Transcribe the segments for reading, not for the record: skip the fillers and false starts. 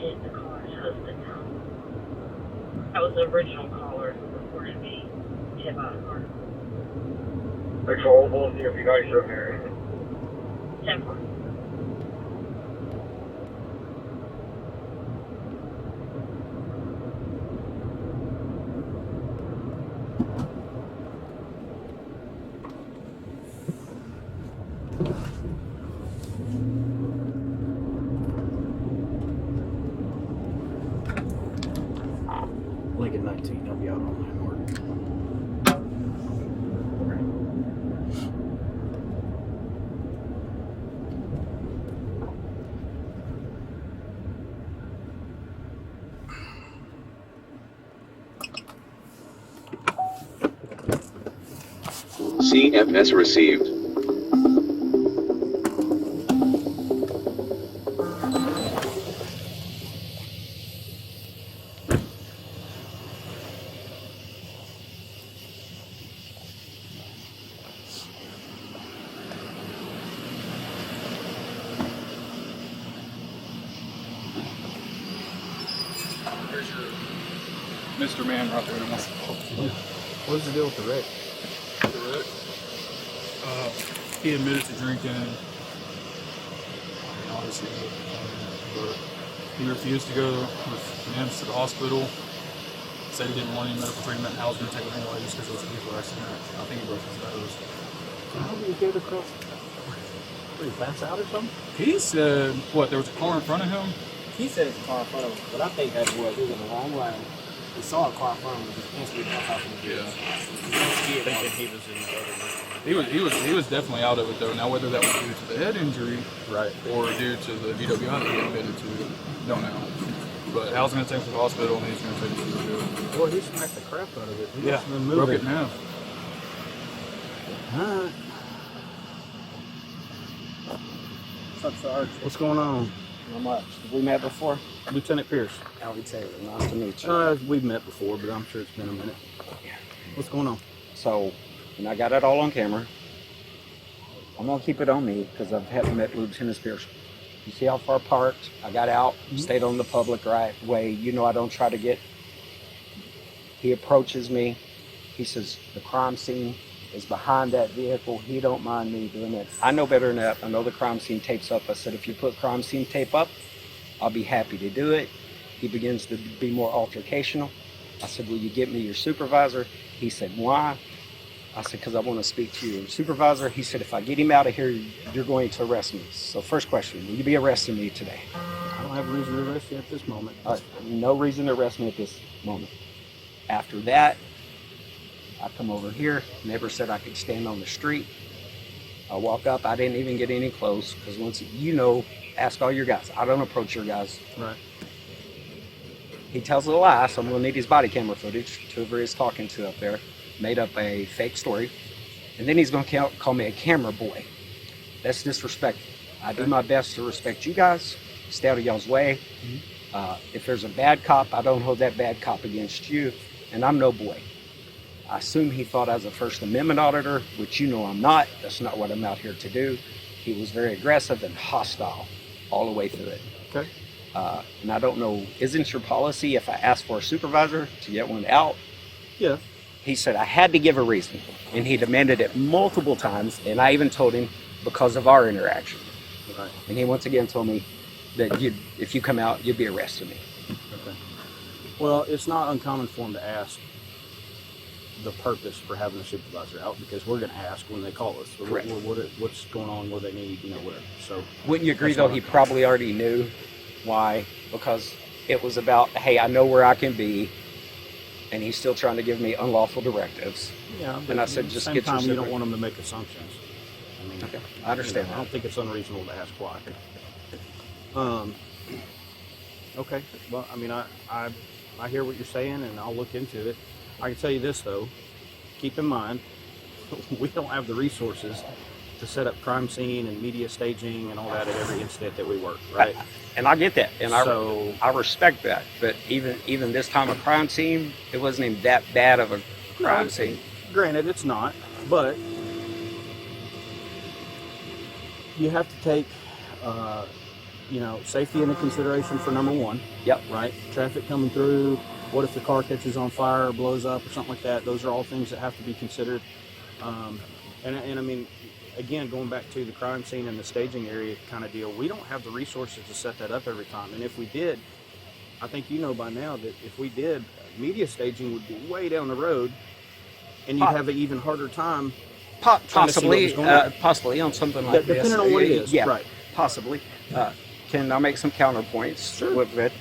hit the car's husband. That was the original caller who reported me hit by a car. Thanks for all both of you if you guys are married. 10-4. Lincoln 19, I'll be out on my work. CFS received. There's your Mr. Man right there. What's the deal with the wreck? He admitted to drinking. Obviously, but he refused to go with Mims to the hospital. Said he didn't want any medical treatment. And I was going to take him anyway just because it was a vehicle accident. I think he broke his nose. How did you get across? Were you pass out or something? He said, what, there was a car in front of him? He said it's a car in front of him, but I think that was he was in the wrong lane. He saw a car in front of him, just instantly jumped off in the vehicle. Thinking he was in the other lane. He was definitely out of it though. Now whether that was due to the head injury, Right. or due to the DWI that he admitted to, don't know. But Hal's going to take him to the hospital and he's going to take him to the jail. Boy, he smacked the crap out of it. He Yeah, must have been broke moving. it in half. Alright. What's up, Sarge? What's going on? Not much. Have we met before? Lieutenant Pierce. Alvie Taylor. Nice to meet you. We've met before, but I'm sure it's been a minute. What's going on? So, and I got it all on camera. I'm gonna keep it on me because I haven't met Lieutenant Pierce. You see how far parked? I got out, stayed on the public right way. You know I don't try to get. He approaches me. He says the crime scene is behind that vehicle. He don't mind me doing it. I know better than that. I know the crime scene tape's up. I said if you put crime scene tape up, I'll be happy to do it. He begins to be more altercational. I said, will you get me your supervisor? He said, why? I said, because I want to speak to your supervisor. He said, if I get him out of here, you're going to arrest me. So first question, will you be arresting me today? I don't have a reason to arrest you at this moment. No reason to arrest me at this moment. After that, I come over here. Neighbor said I could stand on the street. I walk up. I didn't even get any close because once you know, ask all your guys. I don't approach your guys. Right. He tells a lie, so I'm going to need his body camera footage. Whoever he's talking to up there made up a fake story. And then he's going to call me a camera boy. That's disrespectful. I do my best to respect you guys, stay out of y'all's way. If there's a bad cop, I don't hold that bad cop against you, and I'm no boy. I assume he thought I was a First Amendment auditor, which you know I'm not. That's not what I'm out here to do. He was very aggressive and hostile all the way through it. Okay. And I don't know, isn't your policy if I ask for a supervisor to get one out? Yeah. He said I had to give a reason, and he demanded it multiple times, and I even told him because of our interaction. Right. And he once again told me that if you come out, you'd be arresting me. Okay. Well, it's not uncommon for them to ask the purpose for having a supervisor out because we're going to ask when they call us. So Correct. What's going on? What do they need? You know, whatever. So Wouldn't you agree, that's though, not he uncommon. probably already knew why? Because it was about, hey, I know where I can be, and he's still trying to give me unlawful directives. Yeah. And I said, at the just same get your time, you don't super- want them to make assumptions. I mean, Okay, I understand I that. don't think it's unreasonable to ask why. Okay. Well, I mean, I hear what you're saying, and I'll look into it. I can tell you this though. Keep in mind, we don't have the resources to set up crime scene and media staging and all that at every incident that we work, right? And I get that, and So- I respect that. But even this time of crime scene, it wasn't even that bad of a crime scene. Granted, it's not, but you have to take you know, safety into consideration for number one. Yep. Right? Traffic coming through. What if the car catches on fire or blows up or something like that? Those are all things that have to be considered. And I mean, again, going back to the crime scene and the staging area kind of deal, we don't have the resources to set that up every time. And if we did, I think you know by now that if we did, media staging would be way down the road, and you'd have an even harder time. Possibly on something like this. Depending on what it is. Yeah, Right. possibly. Can I make some counterpoints Sure. with it?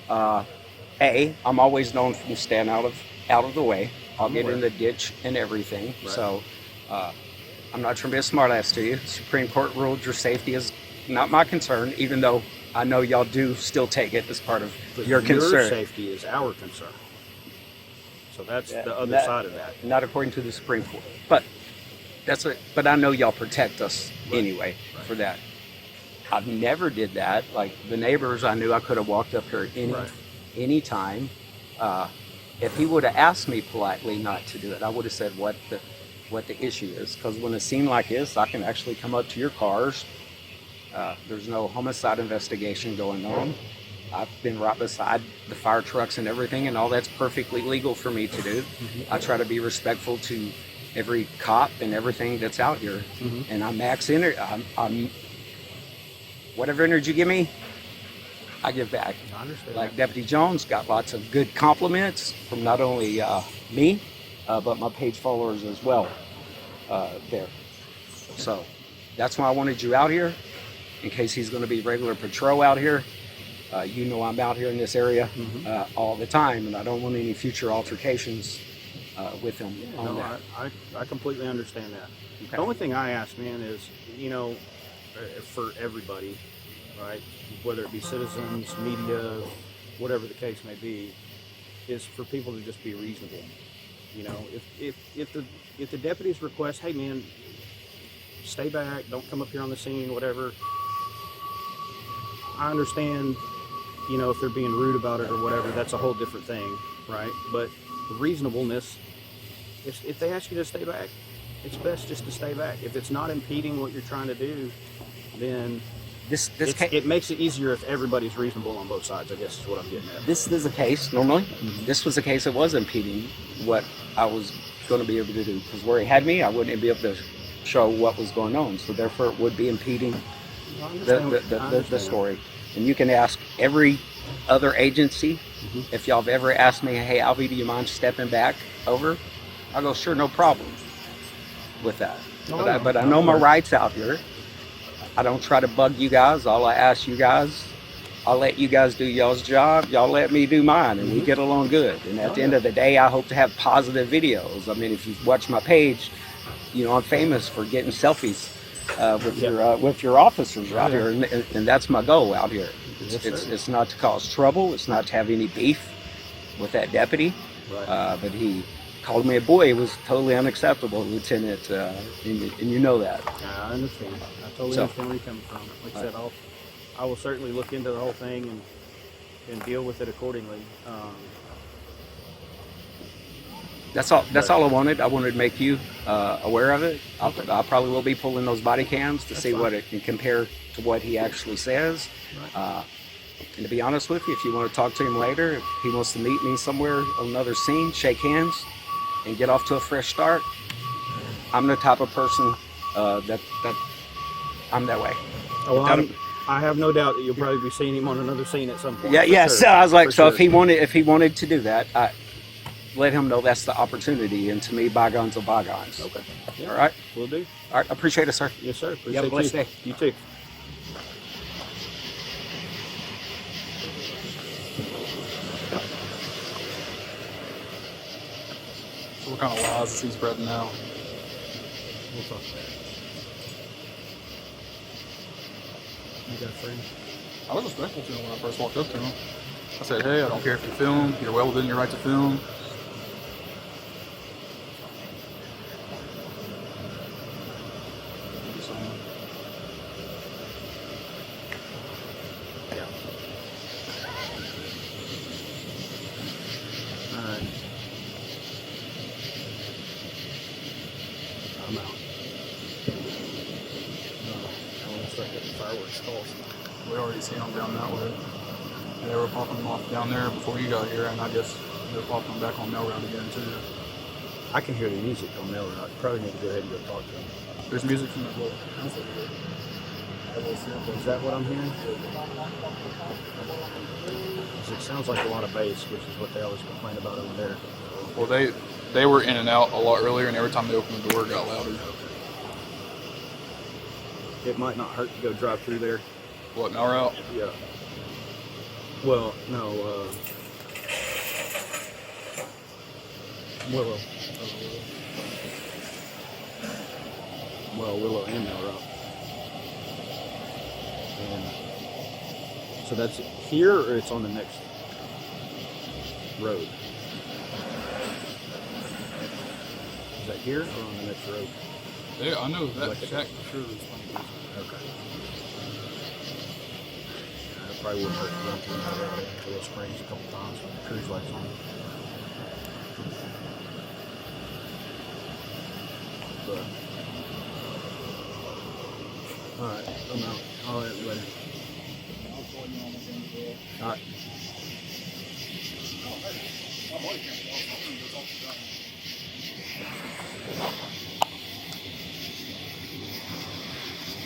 I'm always known from staying out of the way. I'll get in the ditch and everything. Right. So I'm not trying to be a smartass to you. Supreme Court ruled your safety is not my concern, even though I know y'all do still take it as part of your concern. Your safety is our concern. So that's the other side of that. Not according to the Supreme Court, but But I know y'all protect us anyway for that. I've never did that. Like the neighbors, I knew I could have walked up here any time. If he would have asked me politely not to do it, I would have said what the issue is. Because when a scene like this, I can actually come up to your cars. There's no homicide investigation going on. I've been right beside the fire trucks and everything, and all that's perfectly legal for me to do. I try to be respectful to every cop and everything that's out here, and I'm max energy. I'm whatever energy you give me, I give back. I understand. Like Deputy Jones got lots of good compliments from not only me, but my page followers as well there. So that's why I wanted you out here, in case he's going to be regular patrol out here. You know I'm out here in this area all the time, and I don't want any future altercations with him on that. I completely understand that. Okay. The only thing I ask, man, is, you know, for everybody, right, whether it be citizens, media, whatever the case may be, is for people to just be reasonable. You know, if the deputies request, hey man, stay back, don't come up here on the scene, whatever. I understand, you know, if they're being rude about it or whatever, that's a whole different thing, right? But the reasonableness, if they ask you to stay back, it's best just to stay back. If it's not impeding what you're trying to do, then it makes it easier if everybody's reasonable on both sides, I guess is what I'm getting at. This is a case, normally, this was a case that was impeding what I was going to be able to do. Because where he had me, I wouldn't be able to show what was going on. So therefore it would be impeding the story. And you can ask every other agency, if y'all have ever asked me, hey Alvie, do you mind stepping back over? I'll go, sure, no problem with that. But I know my rights out here. I don't try to bug you guys. All I ask you guys, I'll let you guys do y'all's job. Y'all let me do mine, and we get along good. And at the end of the day, I hope to have positive videos. I mean, if you watch my page, you know, I'm famous for getting selfies with your officers out here, and that's my goal out here. It's not to cause trouble. It's not to have any beef with that deputy. But he called me a boy. It was totally unacceptable, Lieutenant, and you know that. I understand. I totally understand where you're coming from. Like I said, I will certainly look into the whole thing and deal with it accordingly. That's all I wanted. I wanted to make you aware of it. I probably will be pulling those body cams to see what it can compare to what he actually says. And to be honest with you, if you want to talk to him later, if he wants to meet me somewhere on another scene, shake hands, and get off to a fresh start, I'm the type of person that I'm that way. I have no doubt that you'll probably be seeing him on another scene at some point. Yeah. So I was like, if he wanted to do that, let him know that's the opportunity, and to me, bygones are bygones. Okay. Yeah. All right. Will do. All right. Appreciate it, sir. Yes, sir. Appreciate you. Have a blessed day. You too. So what kind of lies is he spreading now? We'll talk about it. You got a friend? I was respectful to him when I first walked up to him. I said, hey, I don't care if you film. You're well within your right to film. I'm out. I want to start getting fireworks calls. We are already seen them down that way. And they were popping them off down there before you got here, and I guess they're popping them back on Mail Route again too. I can hear the music on Mail Route. Probably need to go ahead and go talk to him. There's music from that little house over there. That little sample. Is that what I'm hearing? 'Cause it sounds like a lot of bass, which is what they always complain about over there. Well, they were in and out a lot earlier, and every time they opened the door, it got louder. It might not hurt to go drive through there. What, Mail Route? Yeah. Well, no, Willow. Well, Willow and Mail Route. And so that's here, or it's on the next road? Is that here or on the next road? Yeah, I know that Like shack for sure is funny. Okay. It probably wouldn't hurt to run through Willow Springs a couple times with the cruise lights on. But, alright, I'm out. I'll let you later. Alright. My body can't.